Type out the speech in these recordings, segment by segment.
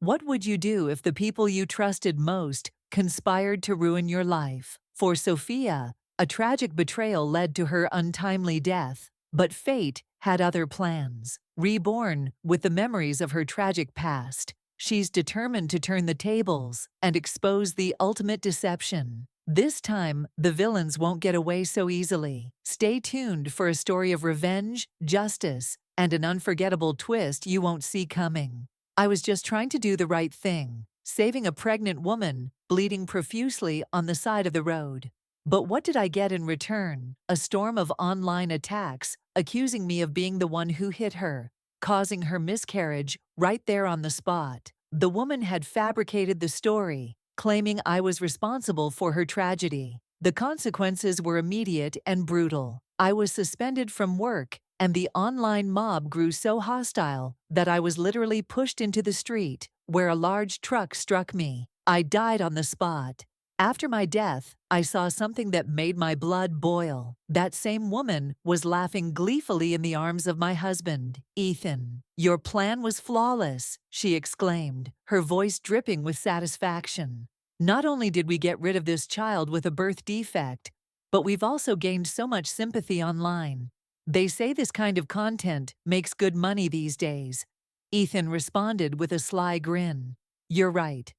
What would you do if the people you trusted most conspired to ruin your life? For Sophia, a tragic betrayal led to her untimely death, but fate had other plans. Reborn with the memories of her tragic past, she's determined to turn the tables and expose the ultimate deception. This time, the villains won't get away so easily. Stay tuned for a story of revenge, justice, and an unforgettable twist you won't see coming. I was just trying to do the right thing, saving a pregnant woman bleeding profusely on the side of the road. But what did I get in return? A storm of online attacks accusing me of being the one who hit her, causing her miscarriage right there on the spot. The woman had fabricated the story, claiming I was responsible for her tragedy. The consequences were immediate and brutal. I was suspended from work, and the online mob grew so hostile that I was literally pushed into the street, where a large truck struck me. I died on the spot. After my death, I saw something that made my blood boil. That same woman was laughing gleefully in the arms of my husband, Ethan. "Your plan was flawless," she exclaimed, her voice dripping with satisfaction. "Not only did we get rid of this child with a birth defect, but we've also gained so much sympathy online. They say this kind of content makes good money these days." Ethan responded with a sly grin. "You're right.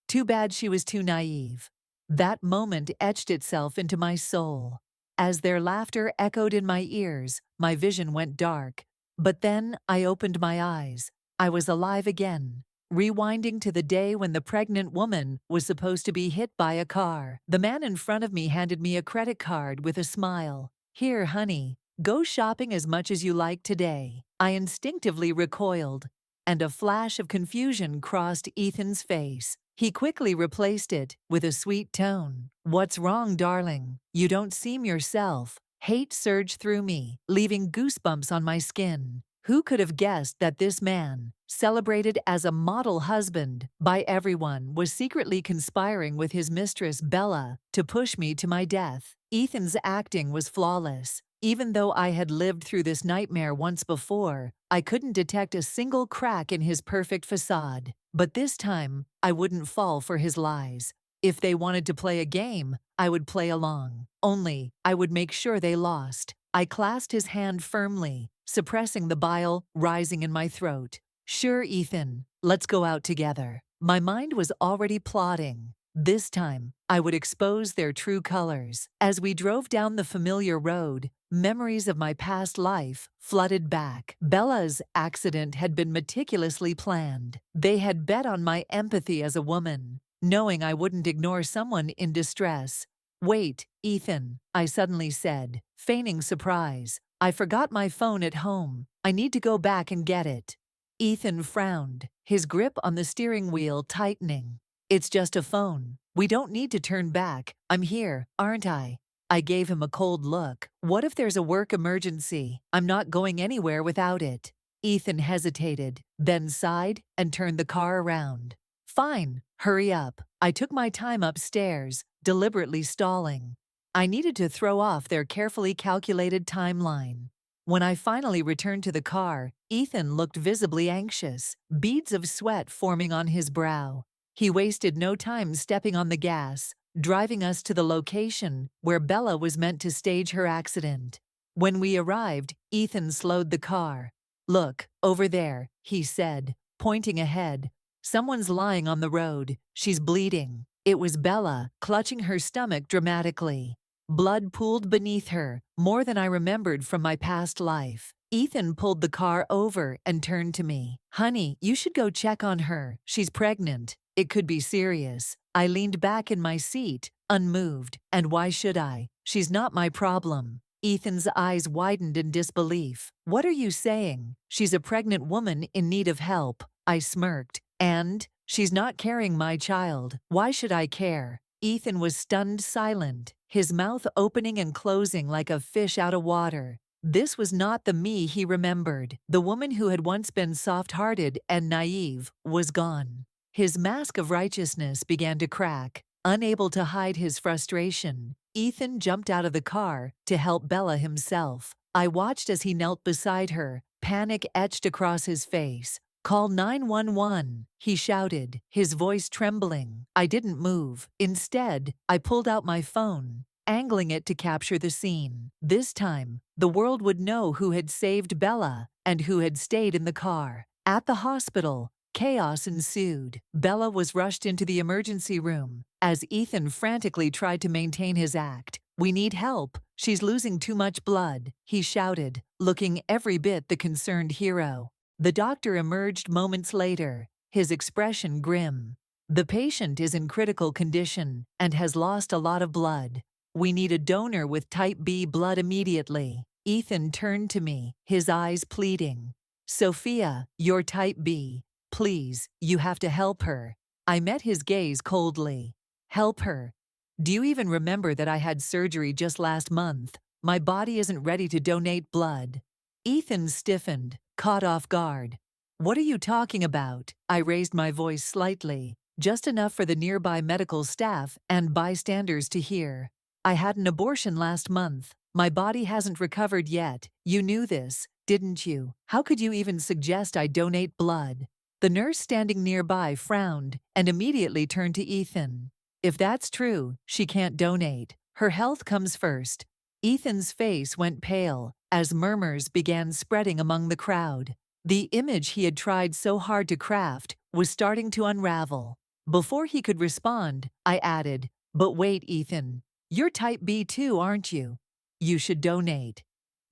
Too bad she was too naive." That moment etched itself into my soul. As their laughter echoed in my ears, my vision went dark. But then I opened my eyes. I was alive again, rewinding to the day when the pregnant woman was supposed to be hit by a car. The man in front of me handed me a credit card with a smile. "Here, honey, go shopping as much as you like today." I instinctively recoiled, and a flash of confusion crossed Ethan's face. He quickly replaced it with a sweet tone. "What's wrong, darling? You don't seem yourself." Hate surged through me, leaving goosebumps on my skin. Who could have guessed that this man, celebrated as a model husband by everyone, was secretly conspiring with his mistress Bella to push me to my death? Ethan's acting was flawless. Even though I had lived through this nightmare once before, I couldn't detect a single crack in his perfect facade. But this time, I wouldn't fall for his lies. If they wanted to play a game, I would play along. Only, I would make sure they lost. I clasped his hand firmly, suppressing the bile rising in my throat. "Sure, Ethan, let's go out together." My mind was already plotting. This time, I would expose their true colors. As we drove down the familiar road, memories of my past life flooded back. Bella's accident had been meticulously planned. They had bet on my empathy as a woman, knowing I wouldn't ignore someone in distress. "Wait, Ethan," I suddenly said, feigning surprise. "I forgot my phone at home. I need to go back and get it." Ethan frowned, his grip on the steering wheel tightening. "It's just a phone. We don't need to turn back. I'm here, aren't I?" I gave him a cold look. "What if there's a work emergency? I'm not going anywhere without it." Ethan hesitated, then sighed and turned the car around. "Fine, hurry up." I took my time upstairs, deliberately stalling. I needed to throw off their carefully calculated timeline. When I finally returned to the car, Ethan looked visibly anxious, beads of sweat forming on his brow. He wasted no time stepping on the gas, driving us to the location where Bella was meant to stage her accident. When we arrived, Ethan slowed the car. "Look, over there," he said, pointing ahead. "Someone's lying on the road. She's bleeding." It was Bella, clutching her stomach dramatically. Blood pooled beneath her, more than I remembered from my past life. Ethan pulled the car over and turned to me. "Honey, you should go check on her. She's pregnant. It could be serious." I leaned back in my seat, unmoved. "And why should I? She's not my problem." Ethan's eyes widened in disbelief. "What are you saying?" "She's a pregnant woman in need of help." I smirked. "And? She's not carrying my child. Why should I care?" Ethan was stunned silent, his mouth opening and closing like a fish out of water. This was not the me he remembered. The woman who had once been soft-hearted and naive was gone. His mask of righteousness began to crack. Unable to hide his frustration, Ethan jumped out of the car to help Bella himself. I watched as he knelt beside her, panic etched across his face. "Call 911, he shouted, his voice trembling. I didn't move. Instead, I pulled out my phone, angling it to capture the scene. This time, the world would know who had saved Bella and who had stayed in the car. At the hospital, chaos ensued. Bella was rushed into the emergency room as Ethan frantically tried to maintain his act. "We need help. She's losing too much blood," he shouted, looking every bit the concerned hero. The doctor emerged moments later, his expression grim. "The patient is in critical condition and has lost a lot of blood. We need a donor with type B blood immediately." Ethan turned to me, his eyes pleading. "Sophia, you're type B. Please, you have to help her." I met his gaze coldly. "Help her? Do you even remember that I had surgery just last month? My body isn't ready to donate blood." Ethan stiffened, caught off guard. "What are you talking about?" I raised my voice slightly, just enough for the nearby medical staff and bystanders to hear. "I had an abortion last month. My body hasn't recovered yet. You knew this, didn't you? How could you even suggest I donate blood?" The nurse standing nearby frowned and immediately turned to Ethan. "If that's true, she can't donate. Her health comes first." Ethan's face went pale as murmurs began spreading among the crowd. The image he had tried so hard to craft was starting to unravel. Before he could respond, I added, "But wait, Ethan. You're type B too, aren't you? You should donate.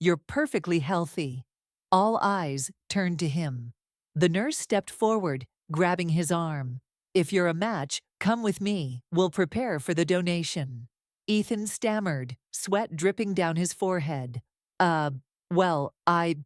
You're perfectly healthy." All eyes turned to him. The nurse stepped forward, grabbing his arm. "If you're a match, come with me. We'll prepare for the donation." Ethan stammered, sweat dripping down his forehead. Well, I—"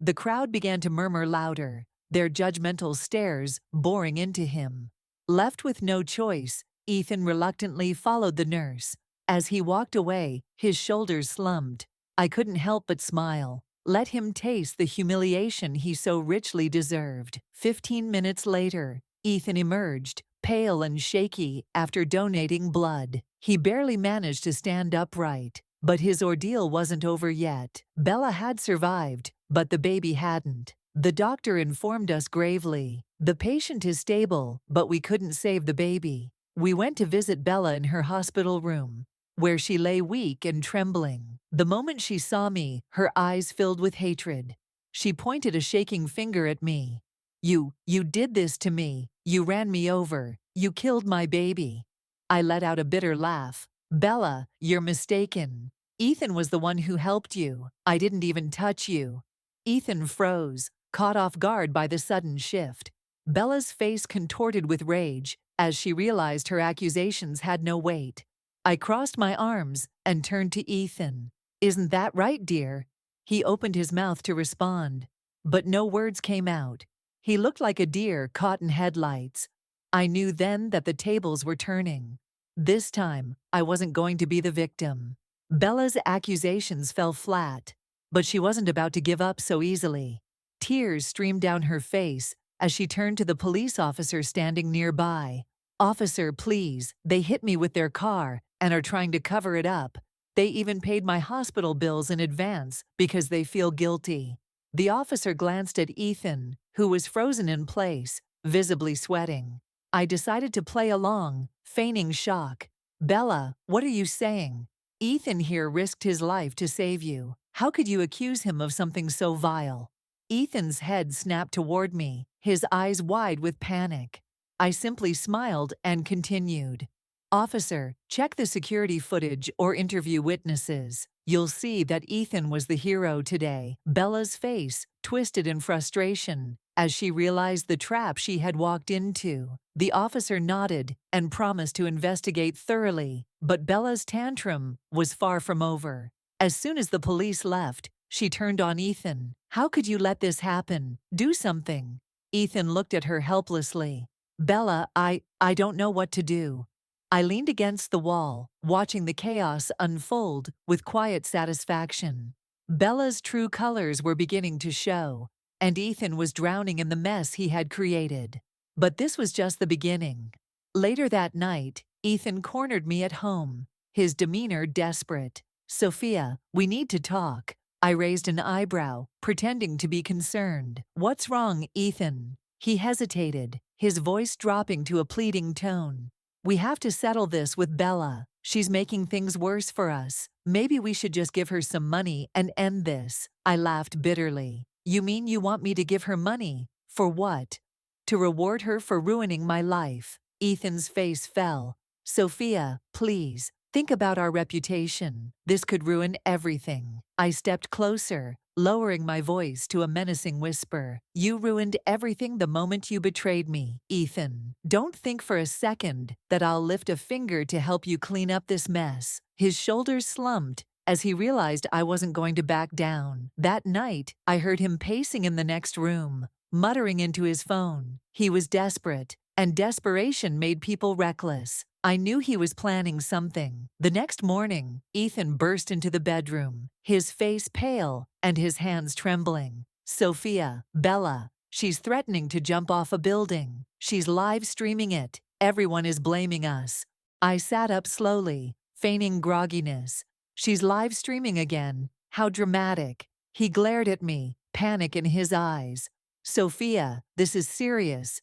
The crowd began to murmur louder, their judgmental stares boring into him. Left with no choice, Ethan reluctantly followed the nurse. As he walked away, his shoulders slumped. I couldn't help but smile. Let him taste the humiliation he so richly deserved. 15 minutes later, Ethan emerged, pale and shaky after donating blood. He barely managed to stand upright. But his ordeal wasn't over yet. Bella had survived, but the baby hadn't. The doctor informed us gravely, "The patient is stable, but we couldn't save the baby." We went to visit Bella in her hospital room, where she lay weak and trembling. The moment she saw me, her eyes filled with hatred. She pointed a shaking finger at me. You did this to me. You ran me over. You killed my baby." I let out a bitter laugh. "Bella, you're mistaken. Ethan was the one who helped you. I didn't even touch you." Ethan froze, caught off guard by the sudden shift. Bella's face contorted with rage as she realized her accusations had no weight. I crossed my arms and turned to Ethan. "Isn't that right, dear?" He opened his mouth to respond, but no words came out. He looked like a deer caught in headlights. I knew then that the tables were turning. This time, I wasn't going to be the victim. Bella's accusations fell flat, but she wasn't about to give up so easily. Tears streamed down her face as she turned to the police officer standing nearby. "Officer, please, they hit me with their car and are trying to cover it up. They even paid my hospital bills in advance because they feel guilty." The officer glanced at Ethan, who was frozen in place, visibly sweating. I decided to play along, feigning shock. "Bella, what are you saying? Ethan here risked his life to save you. How could you accuse him of something so vile?" Ethan's head snapped toward me, his eyes wide with panic. I simply smiled and continued. "Officer, check the security footage or interview witnesses. You'll see that Ethan was the hero today." Bella's face twisted in frustration as she realized the trap she had walked into. The officer nodded and promised to investigate thoroughly, but Bella's tantrum was far from over. As soon as the police left, she turned on Ethan. "How could you let this happen? Do something." Ethan looked at her helplessly. "Bella, I don't know what to do." I leaned against the wall, watching the chaos unfold with quiet satisfaction. Bella's true colors were beginning to show, and Ethan was drowning in the mess he had created. But this was just the beginning. Later that night, Ethan cornered me at home, his demeanor desperate. "Sophia, we need to talk." I raised an eyebrow, pretending to be concerned. "What's wrong, Ethan?" He hesitated, his voice dropping to a pleading tone. We have to settle this with Bella. She's making things worse for us. Maybe we should just give her some money and end this. I laughed bitterly. You mean you want me to give her money? For what? To reward her for ruining my life. Ethan's face fell. Sophia, please, think about our reputation. This could ruin everything. I stepped closer, lowering my voice to a menacing whisper. You ruined everything the moment you betrayed me, Ethan. Don't think for a second that I'll lift a finger to help you clean up this mess. His shoulders slumped as he realized I wasn't going to back down. That night, I heard him pacing in the next room, muttering into his phone. He was desperate, and desperation made people reckless. I knew he was planning something. The next morning, Ethan burst into the bedroom, his face pale and his hands trembling. Sophia, Bella, she's threatening to jump off a building. She's live streaming it. Everyone is blaming us. I sat up slowly, feigning grogginess. She's live streaming again. How dramatic. He glared at me, panic in his eyes. Sophia, this is serious.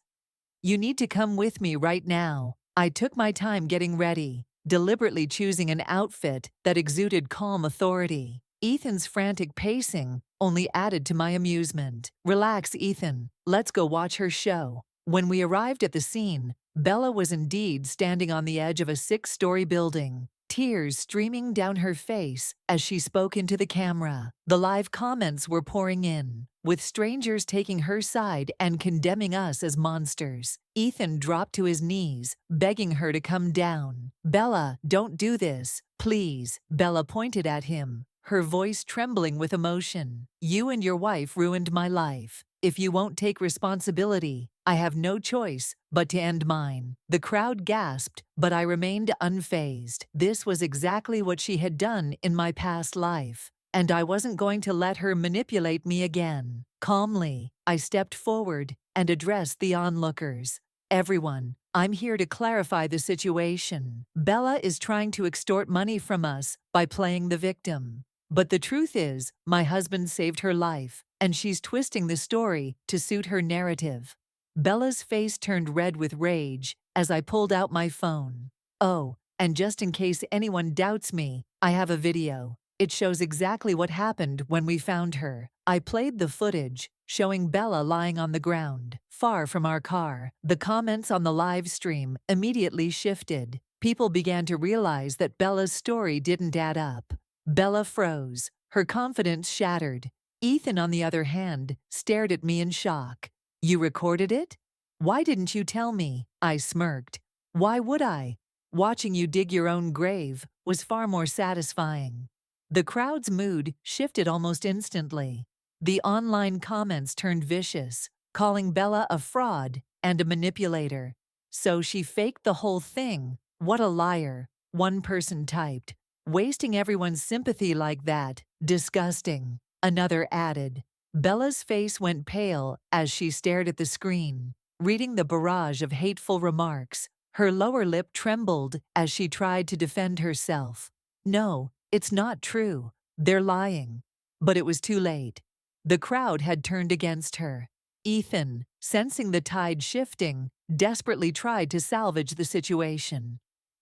You need to come with me right now. I took my time getting ready, deliberately choosing an outfit that exuded calm authority. Ethan's frantic pacing only added to my amusement. Relax, Ethan. Let's go watch her show. When we arrived at the scene, Bella was indeed standing on the edge of a 6-story building, tears streaming down her face as she spoke into the camera. The live comments were pouring in, with strangers taking her side and condemning us as monsters. Ethan dropped to his knees, begging her to come down. Bella, don't do this, please. Bella pointed at him, her voice trembling with emotion. You and your wife ruined my life. If you won't take responsibility, I have no choice but to end mine. The crowd gasped, but I remained unfazed. This was exactly what she had done in my past life, and I wasn't going to let her manipulate me again. Calmly, I stepped forward and addressed the onlookers. Everyone, I'm here to clarify the situation. Bella is trying to extort money from us by playing the victim. But the truth is, my husband saved her life, and she's twisting the story to suit her narrative. Bella's face turned red with rage as I pulled out my phone. Oh, and just in case anyone doubts me, I have a video. It shows exactly what happened when we found her. I played the footage, showing Bella lying on the ground, far from our car. The comments on the live stream immediately shifted. People began to realize that Bella's story didn't add up. Bella froze, her confidence shattered. Ethan, on the other hand, stared at me in shock. You recorded it? Why didn't you tell me? I smirked. Why would I? Watching you dig your own grave was far more satisfying. The crowd's mood shifted almost instantly. The online comments turned vicious, calling Bella a fraud and a manipulator. So she faked the whole thing. What a liar, one person typed. Wasting everyone's sympathy like that. Disgusting. Another added. Bella's face went pale as she stared at the screen, reading the barrage of hateful remarks. Her lower lip trembled as she tried to defend herself. No, it's not true. They're lying. But it was too late. The crowd had turned against her. Ethan, sensing the tide shifting, desperately tried to salvage the situation.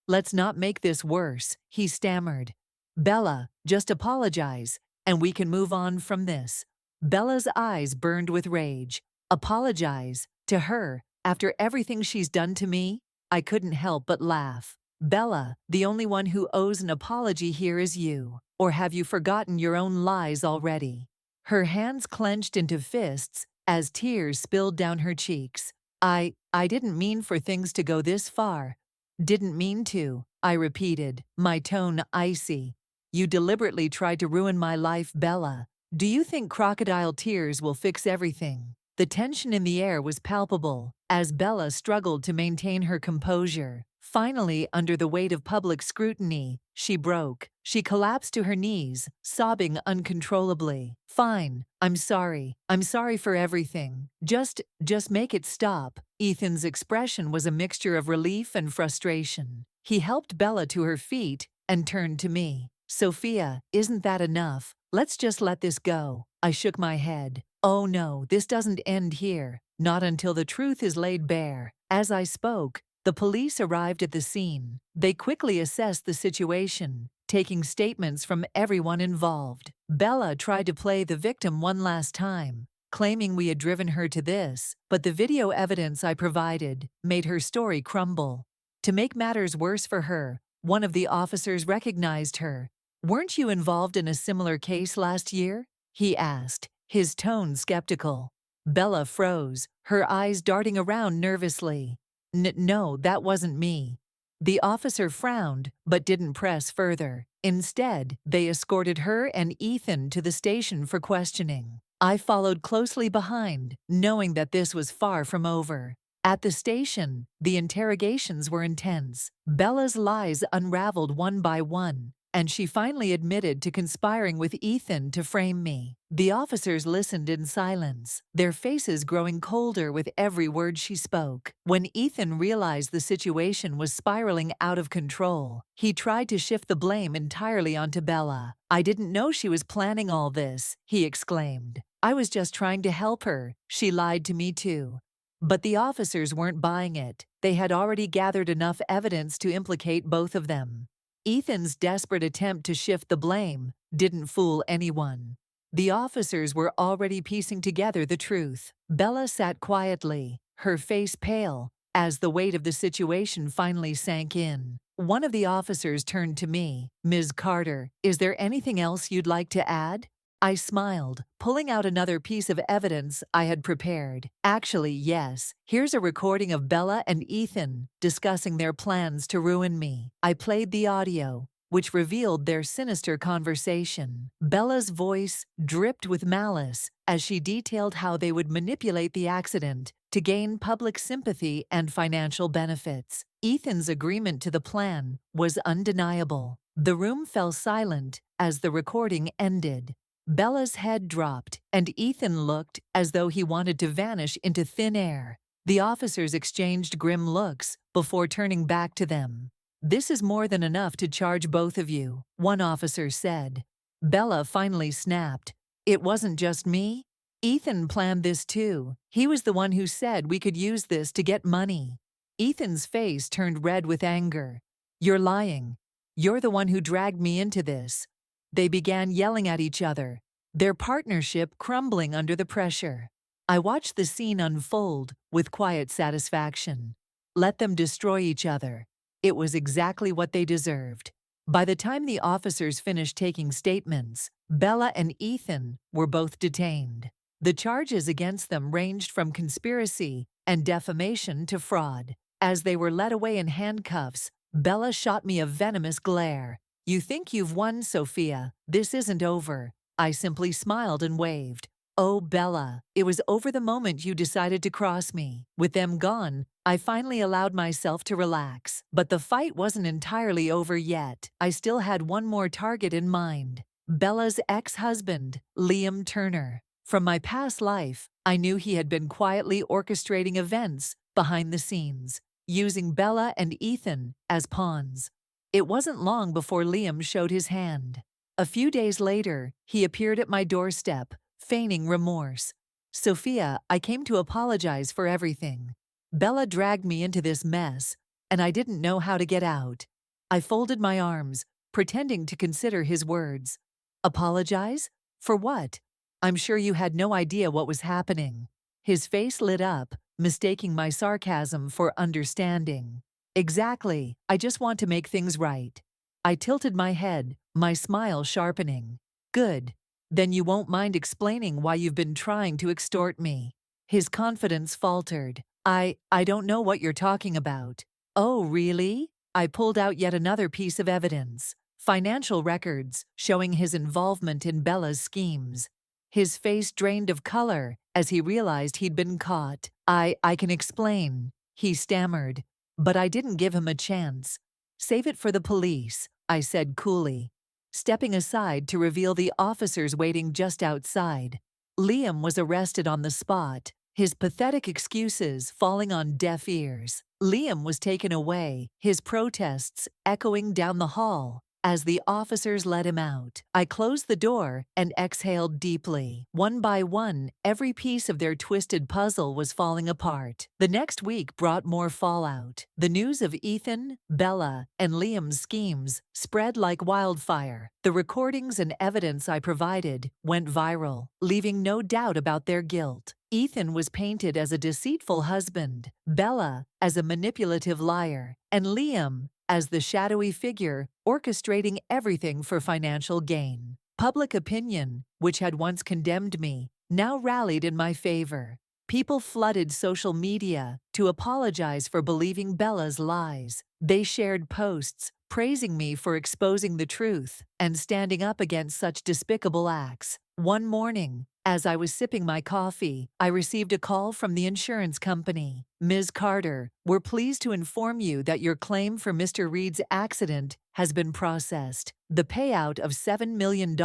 Let's not make this worse, he stammered. Bella, just apologize, and we can move on from this. Bella's eyes burned with rage. Apologize? To her, after everything she's done to me? I couldn't help but laugh. Bella, the only one who owes an apology here is you. Or have you forgotten your own lies already? Her hands clenched into fists as tears spilled down her cheeks. I didn't mean for things to go this far. Didn't mean to, I repeated, my tone icy. You deliberately tried to ruin my life, Bella. Do you think crocodile tears will fix everything? The tension in the air was palpable as Bella struggled to maintain her composure. Finally, under the weight of public scrutiny, she broke. She collapsed to her knees, sobbing uncontrollably. Fine, I'm sorry. I'm sorry for everything. Just make it stop. Ethan's expression was a mixture of relief and frustration. He helped Bella to her feet and turned to me. Sophia, isn't that enough? Let's just let this go. I shook my head. Oh no, this doesn't end here, not until the truth is laid bare. As I spoke, the police arrived at the scene. They quickly assessed the situation, taking statements from everyone involved. Bella tried to play the victim one last time, claiming we had driven her to this, but the video evidence I provided made her story crumble. To make matters worse for her, one of the officers recognized her. "Weren't you involved in a similar case last year?" he asked, his tone skeptical. Bella froze, her eyes darting around nervously. No, that wasn't me." The officer frowned, but didn't press further. Instead, they escorted her and Ethan to the station for questioning. I followed closely behind, knowing that this was far from over. At the station, the interrogations were intense. Bella's lies unraveled one by one, and she finally admitted to conspiring with Ethan to frame me. The officers listened in silence, their faces growing colder with every word she spoke. When Ethan realized the situation was spiraling out of control, he tried to shift the blame entirely onto Bella. "I didn't know she was planning all this," he exclaimed. "I was just trying to help her. She lied to me too." But the officers weren't buying it. They had already gathered enough evidence to implicate both of them. Ethan's desperate attempt to shift the blame didn't fool anyone. The officers were already piecing together the truth. Bella sat quietly, her face pale, as the weight of the situation finally sank in. One of the officers turned to me. "Ms. Carter, is there anything else you'd like to add?" I smiled, pulling out another piece of evidence I had prepared. "Actually, yes. Here's a recording of Bella and Ethan discussing their plans to ruin me." I played the audio, which revealed their sinister conversation. Bella's voice dripped with malice as she detailed how they would manipulate the accident to gain public sympathy and financial benefits. Ethan's agreement to the plan was undeniable. The room fell silent as the recording ended. Bella's head dropped, and Ethan looked as though he wanted to vanish into thin air. The officers exchanged grim looks before turning back to them. "This is more than enough to charge both of you," one officer said. Bella finally snapped. "It wasn't just me. Ethan planned this too. He was the one who said we could use this to get money." Ethan's face turned red with anger. "You're lying. You're the one who dragged me into this." They began yelling at each other, their partnership crumbling under the pressure. I watched the scene unfold with quiet satisfaction. Let them destroy each other. It was exactly what they deserved. By the time the officers finished taking statements, Bella and Ethan were both detained. The charges against them ranged from conspiracy and defamation to fraud. As they were led away in handcuffs, Bella shot me a venomous glare. "You think you've won, Sophia. This isn't over." I simply smiled and waved. "Oh, Bella, it was over the moment you decided to cross me." With them gone, I finally allowed myself to relax. But the fight wasn't entirely over yet. I still had one more target in mind. Bella's ex-husband, Liam Turner. From my past life, I knew he had been quietly orchestrating events behind the scenes, using Bella and Ethan as pawns. It wasn't long before Liam showed his hand. A few days later, he appeared at my doorstep, feigning remorse. "Sophia, I came to apologize for everything. Bella dragged me into this mess, and I didn't know how to get out." I folded my arms, pretending to consider his words. "Apologize? For what? I'm sure you had no idea what was happening." His face lit up, mistaking my sarcasm for understanding. "Exactly. I just want to make things right." I tilted my head, my smile sharpening. "Good. Then you won't mind explaining why you've been trying to extort me." His confidence faltered. I don't know what you're talking about." "Oh, really?" I pulled out yet another piece of evidence. Financial records showing his involvement in Bella's schemes. His face drained of color as he realized he'd been caught. I can explain," he stammered. But I didn't give him a chance. "Save it for the police," I said coolly, stepping aside to reveal the officers waiting just outside. Liam was arrested on the spot, his pathetic excuses falling on deaf ears. Liam was taken away, his protests echoing down the hall as the officers let him out. I closed the door and exhaled deeply. One by one, every piece of their twisted puzzle was falling apart. The next week brought more fallout. The news of Ethan, Bella, and Liam's schemes spread like wildfire. The recordings and evidence I provided went viral, leaving no doubt about their guilt. Ethan was painted as a deceitful husband, Bella as a manipulative liar, and Liam as the shadowy figure orchestrating everything for financial gain. Public opinion, which had once condemned me, now rallied in my favor. People flooded social media to apologize for believing Bella's lies. They shared posts praising me for exposing the truth and standing up against such despicable acts. One morning, as I was sipping my coffee, I received a call from the insurance company. Ms. Carter, we're pleased to inform you that your claim for Mr. Reed's accident has been processed. The payout of $7 million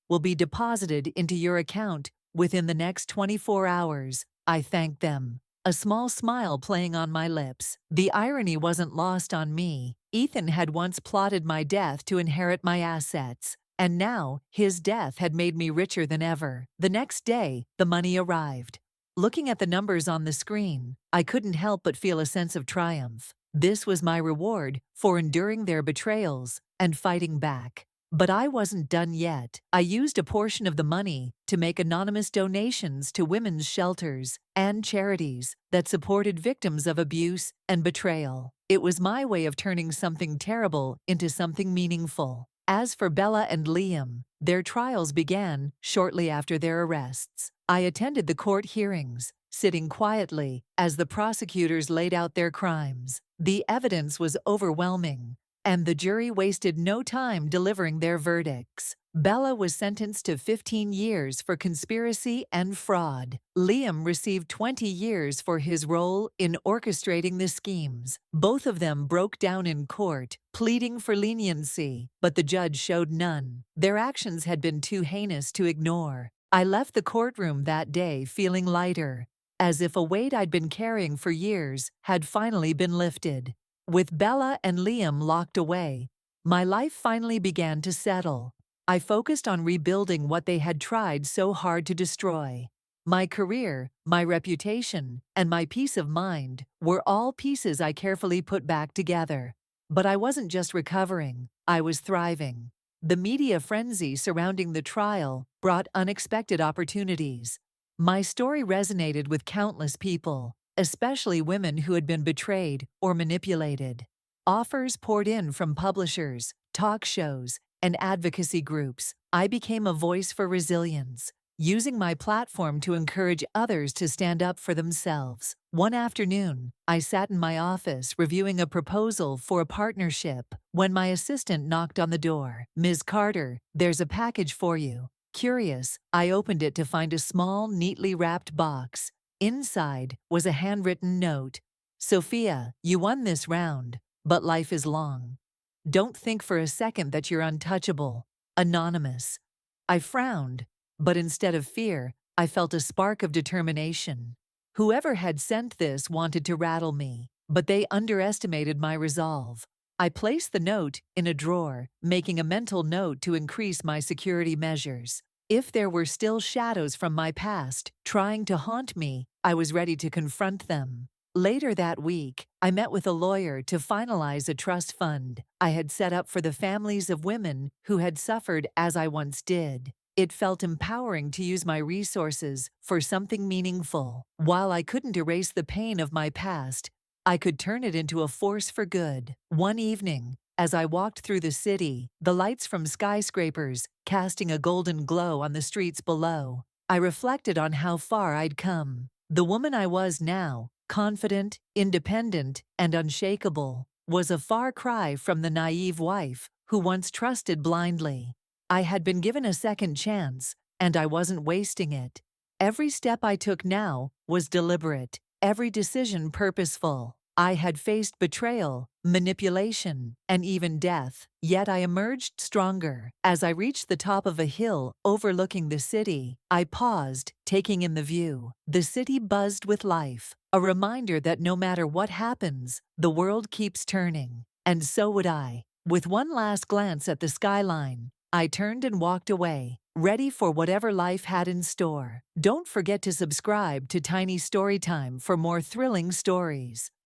will be deposited into your account within the next 24 hours. I thanked them, a small smile playing on my lips. The irony wasn't lost on me. Ethan had once plotted my death to inherit my assets, and now his death had made me richer than ever. The next day, the money arrived. Looking at the numbers on the screen, I couldn't help but feel a sense of triumph. This was my reward for enduring their betrayals and fighting back. But I wasn't done yet. I used a portion of the money to make anonymous donations to women's shelters and charities that supported victims of abuse and betrayal. It was my way of turning something terrible into something meaningful. As for Bella and Liam, their trials began shortly after their arrests. I attended the court hearings, sitting quietly as the prosecutors laid out their crimes. The evidence was overwhelming, and the jury wasted no time delivering their verdicts. Bella was sentenced to 15 years for conspiracy and fraud. Liam received 20 years for his role in orchestrating the schemes. Both of them broke down in court, pleading for leniency, but the judge showed none. Their actions had been too heinous to ignore. I left the courtroom that day feeling lighter, as if a weight I'd been carrying for years had finally been lifted. With Bella and Liam locked away, my life finally began to settle. I focused on rebuilding what they had tried so hard to destroy. My career, my reputation, and my peace of mind were all pieces I carefully put back together. But I wasn't just recovering, I was thriving. The media frenzy surrounding the trial brought unexpected opportunities. My story resonated with countless people, especially women who had been betrayed or manipulated. Offers poured in from publishers, talk shows, and advocacy groups. I became a voice for resilience, using my platform to encourage others to stand up for themselves. One afternoon, I sat in my office reviewing a proposal for a partnership when my assistant knocked on the door. "Ms. Carter, there's a package for you." Curious, I opened it to find a small, neatly wrapped box. Inside was a handwritten note. "Sophia, you won this round, but life is long. Don't think for a second that you're untouchable." Anonymous. I frowned, but instead of fear, I felt a spark of determination. Whoever had sent this wanted to rattle me, but they underestimated my resolve. I placed the note in a drawer, making a mental note to increase my security measures. If there were still shadows from my past trying to haunt me, I was ready to confront them. Later that week, I met with a lawyer to finalize a trust fund I had set up for the families of women who had suffered as I once did. It felt empowering to use my resources for something meaningful. While I couldn't erase the pain of my past, I could turn it into a force for good. One evening, as I walked through the city, the lights from skyscrapers casting a golden glow on the streets below, I reflected on how far I'd come. The woman I was now, confident, independent, and unshakable, was a far cry from the naive wife who once trusted blindly. I had been given a second chance, and I wasn't wasting it. Every step I took now was deliberate, every decision purposeful. I had faced betrayal, manipulation, and even death, yet I emerged stronger. As I reached the top of a hill overlooking the city, I paused, taking in the view. The city buzzed with life, a reminder that no matter what happens, the world keeps turning. And so would I. With one last glance at the skyline, I turned and walked away, ready for whatever life had in store. Don't forget to subscribe to Tiny Storytime for more thrilling stories.